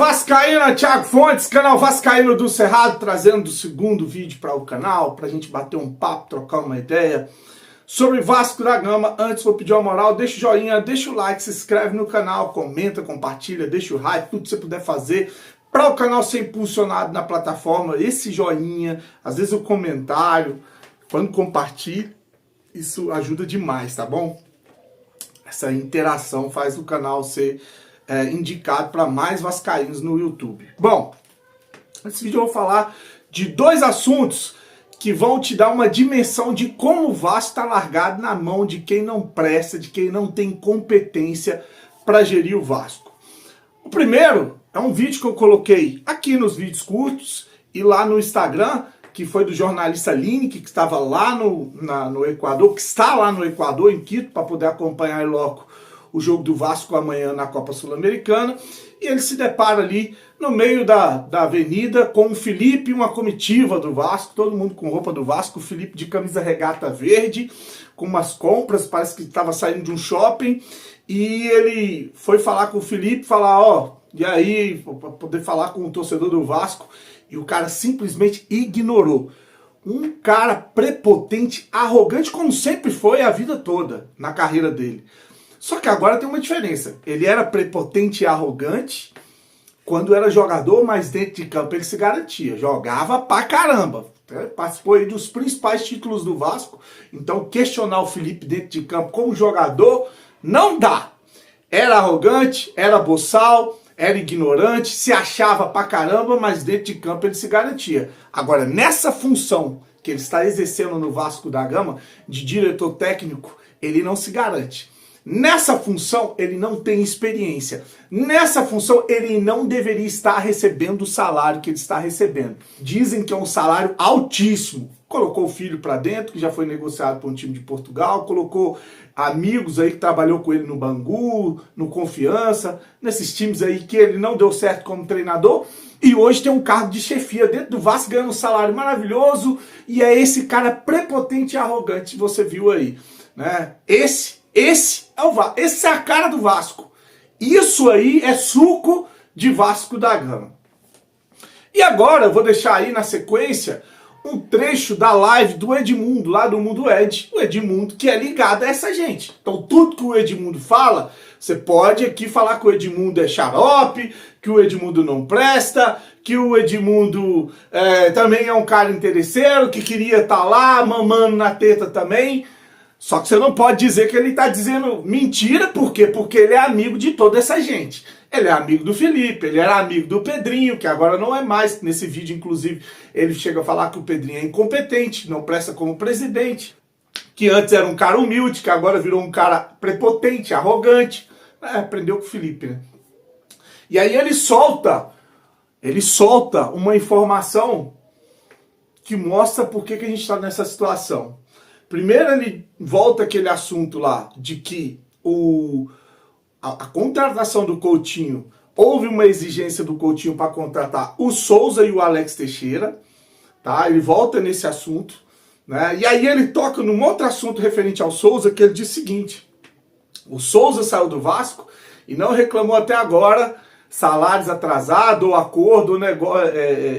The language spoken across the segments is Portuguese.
Vascaína, Thiago Fontes, canal Vascaíno do Cerrado, trazendo o segundo vídeo para o canal, para a gente bater um papo, trocar uma ideia sobre Vasco da Gama. Antes, vou pedir uma moral, deixa o joinha, deixa o like, se inscreve no canal, comenta, compartilha, deixa o hype, tudo que você puder fazer para o canal ser impulsionado na plataforma. Esse joinha, às vezes o comentário, quando compartilha, isso ajuda demais, tá bom? Essa interação faz o canal ser indicado para mais vascaínos no YouTube. Bom, nesse vídeo eu vou falar de dois assuntos que vão te dar uma dimensão de como o Vasco está largado na mão de quem não presta, de quem não tem competência para gerir o Vasco. O primeiro é um vídeo que eu coloquei aqui nos vídeos curtos e lá no Instagram, que foi do jornalista Lineker, que estava lá no Equador, que está lá no Equador, em Quito, para poder acompanhar em loco o jogo do Vasco amanhã na Copa Sul-Americana, e ele se depara ali no meio da avenida com o Felipe e uma comitiva do Vasco, todo mundo com roupa do Vasco, o Felipe de camisa regata verde, com umas compras, parece que estava saindo de um shopping, e ele foi falar com o Felipe, falar, e aí, para poder falar com o torcedor do Vasco, e o cara simplesmente ignorou. Um cara prepotente, arrogante, como sempre foi a vida toda na carreira dele. Só que agora tem uma diferença. Ele era prepotente e arrogante quando era jogador, mas dentro de campo ele se garantia. Jogava pra caramba. Participou aí dos principais títulos do Vasco. Então questionar o Felipe dentro de campo como jogador não dá. Era arrogante, era boçal, era ignorante, se achava pra caramba, mas dentro de campo ele se garantia. Agora, nessa função que ele está exercendo no Vasco da Gama, de diretor técnico, ele não se garante. Nessa função, ele não tem experiência. Nessa função, ele não deveria estar recebendo o salário que ele está recebendo. Dizem que é um salário altíssimo. Colocou o filho para dentro, que já foi negociado por um time de Portugal, colocou amigos aí que trabalhou com ele no Bangu, no Confiança, nesses times aí que ele não deu certo como treinador, e hoje tem um cargo de chefia dentro do Vasco, ganhando um salário maravilhoso, e é esse cara prepotente e arrogante que você viu aí, né? Esse é o Vasco, essa é a cara do Vasco. Isso aí é suco de Vasco da Gama. E agora eu vou deixar aí na sequência um trecho da live do Edmundo, lá do Mundo Ed. O Edmundo que é ligado a essa gente. Então tudo que o Edmundo fala, você pode aqui falar que o Edmundo é xarope, que o Edmundo não presta, que o Edmundo também é um cara interesseiro, que queria estar lá mamando na teta também. Só que você não pode dizer que ele está dizendo mentira, por quê? Porque ele é amigo de toda essa gente. Ele é amigo do Felipe, ele era amigo do Pedrinho, que agora não é mais. Nesse vídeo, inclusive, ele chega a falar que o Pedrinho é incompetente, não presta como presidente, que antes era um cara humilde, que agora virou um cara prepotente, arrogante. Aprendeu com o Felipe, né? E aí ele solta uma informação que mostra por que a gente está nessa situação. Primeiro ele volta aquele assunto lá de que a contratação do Coutinho, houve uma exigência do Coutinho para contratar o Souza e o Alex Teixeira, tá? Ele volta nesse assunto, né? E aí ele toca num outro assunto referente ao Souza, que ele diz o seguinte: o Souza saiu do Vasco e não reclamou até agora salários atrasados, ou acordo, ou negócio,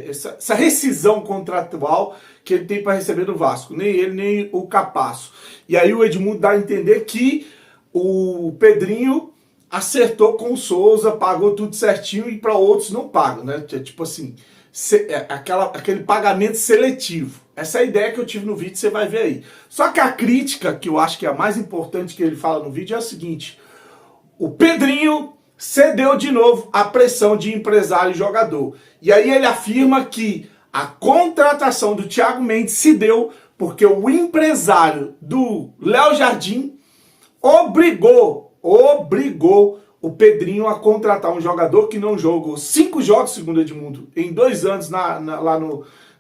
essa rescisão contratual que ele tem para receber do Vasco, nem ele, nem o Capasso. E aí o Edmundo dá a entender que o Pedrinho acertou com o Souza, pagou tudo certinho, e para outros não paga, né? Tipo assim, aquele pagamento seletivo. Essa é a ideia que eu tive no vídeo, você vai ver aí. Só que a crítica, que eu acho que é a mais importante que ele fala no vídeo, é a seguinte: o Pedrinho cedeu de novo à pressão de empresário e jogador. E aí ele afirma que a contratação do Thiago Mendes se deu porque o empresário do Léo Jardim obrigou o Pedrinho a contratar um jogador que não jogou 5 jogos, segundo Edmundo, em 2 anos lá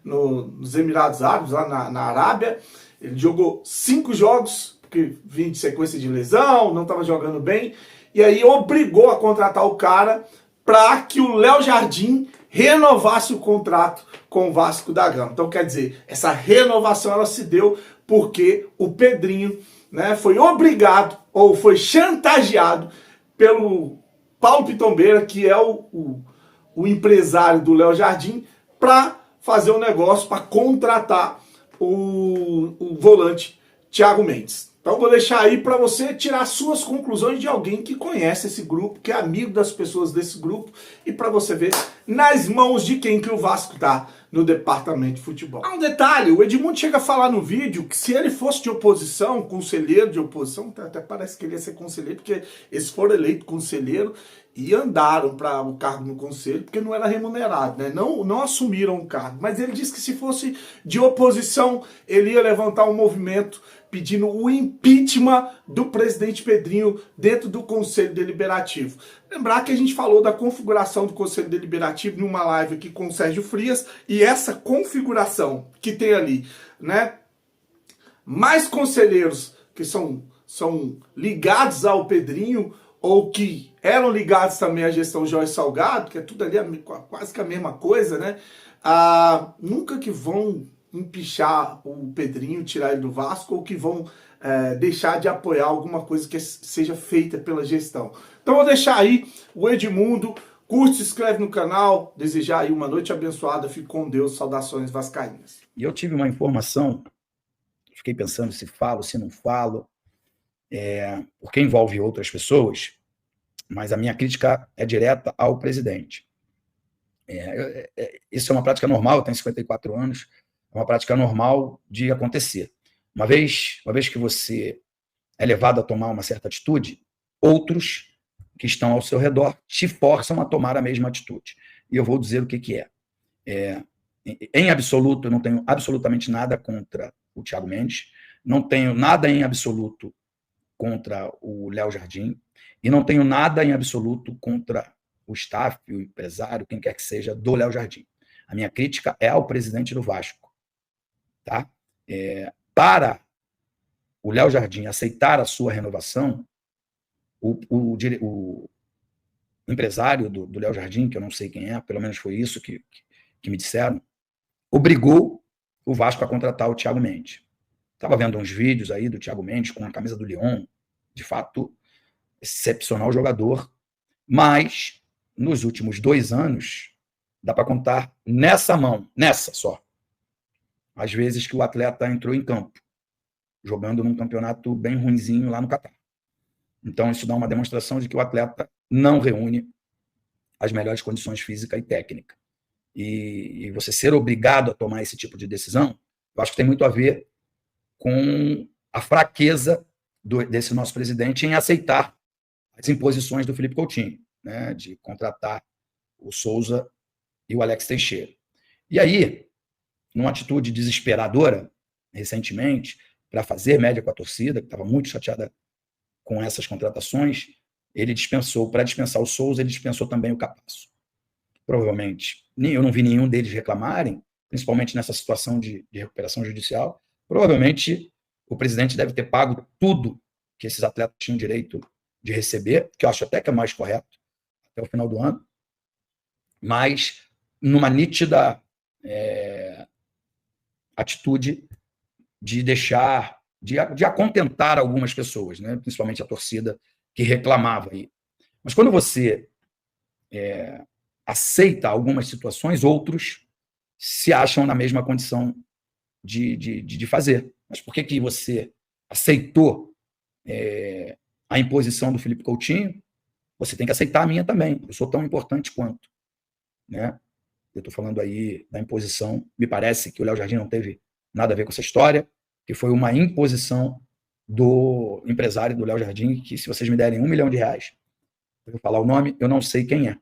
nos Emirados Árabes, lá na Arábia. Ele jogou 5 jogos, porque vinha de sequência de lesão, não estava jogando bem, e aí obrigou a contratar o cara para que o Léo Jardim renovasse o contrato com o Vasco da Gama. Então, quer dizer, essa renovação ela se deu porque o Pedrinho, né, foi obrigado ou foi chantageado pelo Paulo Pitombeira, que é o o empresário do Léo Jardim para fazer um negócio, para contratar o volante Thiago Mendes. Então vou deixar aí para você tirar suas conclusões de alguém que conhece esse grupo, que é amigo das pessoas desse grupo, e para você ver nas mãos de quem que o Vasco tá no departamento de futebol. Há um detalhe, o Edmundo chega a falar no vídeo que se ele fosse de oposição, conselheiro de oposição, até parece que ele ia ser conselheiro, porque eles foram eleitos conselheiro e andaram para o cargo no conselho, porque não era remunerado, né? Não assumiram o cargo. Mas ele disse que se fosse de oposição, ele ia levantar um movimento pedindo o impeachment do presidente Pedrinho dentro do Conselho Deliberativo. Lembrar que a gente falou da configuração do Conselho Deliberativo numa live aqui com o Sérgio Frias, e essa configuração que tem ali, né? Mais conselheiros que são ligados ao Pedrinho, ou que eram ligados também à gestão Jorge Salgado, que é tudo ali quase que a mesma coisa, né? Nunca que vão empichar o Pedrinho, tirar ele do Vasco, ou que vão deixar de apoiar alguma coisa que seja feita pela gestão. Então vou deixar aí o Edmundo, curte, se inscreve no canal, desejar aí uma noite abençoada, fique com Deus, saudações vascaínas. E eu tive uma informação, fiquei pensando se falo, se não falo, porque envolve outras pessoas, mas a minha crítica é direta ao presidente. Isso é uma prática normal, eu tenho 54 anos, é uma prática normal de acontecer. Uma vez que você é levado a tomar uma certa atitude, outros que estão ao seu redor te forçam a tomar a mesma atitude. E eu vou dizer o que é. Em absoluto, eu não tenho absolutamente nada contra o Thiago Mendes, não tenho nada em absoluto contra o Léo Jardim, e não tenho nada em absoluto contra o staff, o empresário, quem quer que seja, do Léo Jardim. A minha crítica é ao presidente do Vasco. Tá? Para o Léo Jardim aceitar a sua renovação, o empresário do Léo Jardim, que eu não sei quem é, pelo menos foi isso que me disseram, obrigou o Vasco a contratar o Thiago Mendes. Estava vendo uns vídeos aí do Thiago Mendes com a camisa do Lyon, de fato, excepcional jogador, mas nos últimos 2 anos, dá para contar nessa mão, nessa só, às vezes que o atleta entrou em campo, jogando num campeonato bem ruinzinho lá no Catar. Então, isso dá uma demonstração de que o atleta não reúne as melhores condições física e técnica. E você ser obrigado a tomar esse tipo de decisão, eu acho que tem muito a ver com a fraqueza desse nosso presidente em aceitar as imposições do Felipe Coutinho, né, de contratar o Souza e o Alex Teixeira. E aí, numa atitude desesperadora, recentemente, para fazer média com a torcida, que estava muito chateada com essas contratações, ele dispensou, para dispensar o Souza, ele dispensou também o Capasso. Provavelmente, eu não vi nenhum deles reclamarem, principalmente nessa situação de recuperação judicial. Provavelmente, o presidente deve ter pago tudo que esses atletas tinham direito de receber, que eu acho até que é mais correto, até o final do ano, mas numa nítida atitude de deixar, de acontentar algumas pessoas, né? Principalmente a torcida que reclamava aí. Mas quando você aceita algumas situações, outros se acham na mesma condição de fazer. Mas por que você aceitou a imposição do Felipe Coutinho? Você tem que aceitar a minha também. Eu sou tão importante quanto. Né? Eu estou falando aí da imposição. Me parece que o Léo Jardim não teve nada a ver com essa história, que foi uma imposição do empresário do Léo Jardim, que se vocês me derem R$1 milhão, eu vou falar o nome, eu não sei quem é.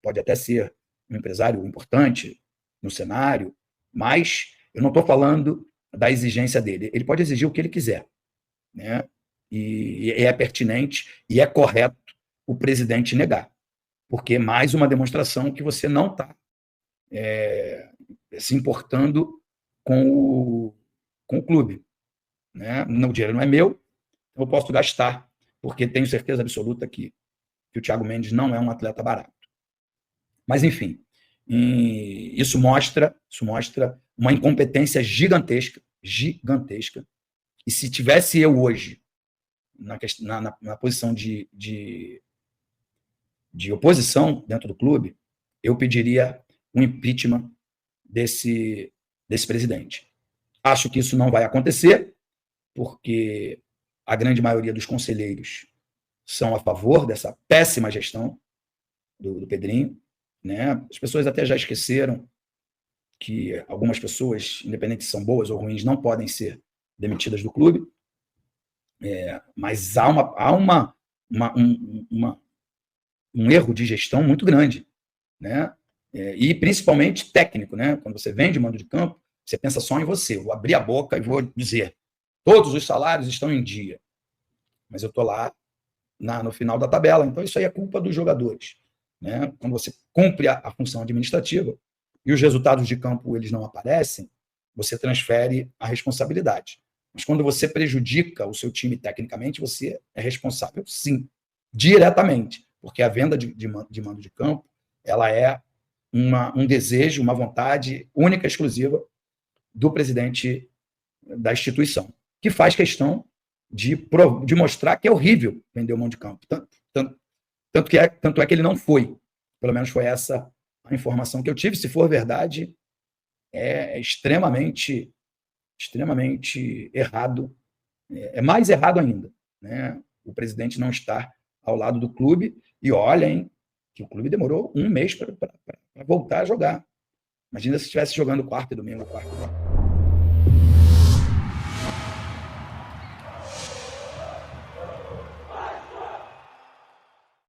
Pode até ser um empresário importante no cenário, mas eu não estou falando da exigência dele. Ele pode exigir o que ele quiser, né? E é pertinente e é correto o presidente negar, porque é mais uma demonstração que você não está se importando com o clube. Né? O dinheiro não é meu, eu posso gastar, porque tenho certeza absoluta que o Thiago Mendes não é um atleta barato. Mas, enfim, isso mostra uma incompetência gigantesca. E se tivesse eu hoje na posição de oposição dentro do clube, eu pediria um impeachment desse presidente. Acho que isso não vai acontecer, porque a grande maioria dos conselheiros são a favor dessa péssima gestão do Pedrinho, né? As pessoas até já esqueceram que algumas pessoas, independente se são boas ou ruins, não podem ser demitidas do clube, mas há um erro de gestão muito grande, né? E principalmente técnico, né? Quando você vem de mando de campo, você pensa só em você. Vou abrir a boca e vou dizer: todos os salários estão em dia, mas eu estou lá no final da tabela. Então isso aí é culpa dos jogadores, né? Quando você cumpre a função administrativa e os resultados de campo eles não aparecem, você transfere a responsabilidade. Mas quando você prejudica o seu time tecnicamente, você é responsável, sim, diretamente, porque a venda de mando de campo ela é um desejo, uma vontade única e exclusiva do presidente da instituição, que faz questão de mostrar que é horrível vender o mando de campo. Tanto é que ele não foi. Pelo menos foi essa a informação que eu tive. Se for verdade, é extremamente errado. É mais errado ainda, né? O presidente não estar ao lado do clube. E olhem que o clube demorou um mês para voltar a jogar. Imagina se estivesse jogando quarta e domingo.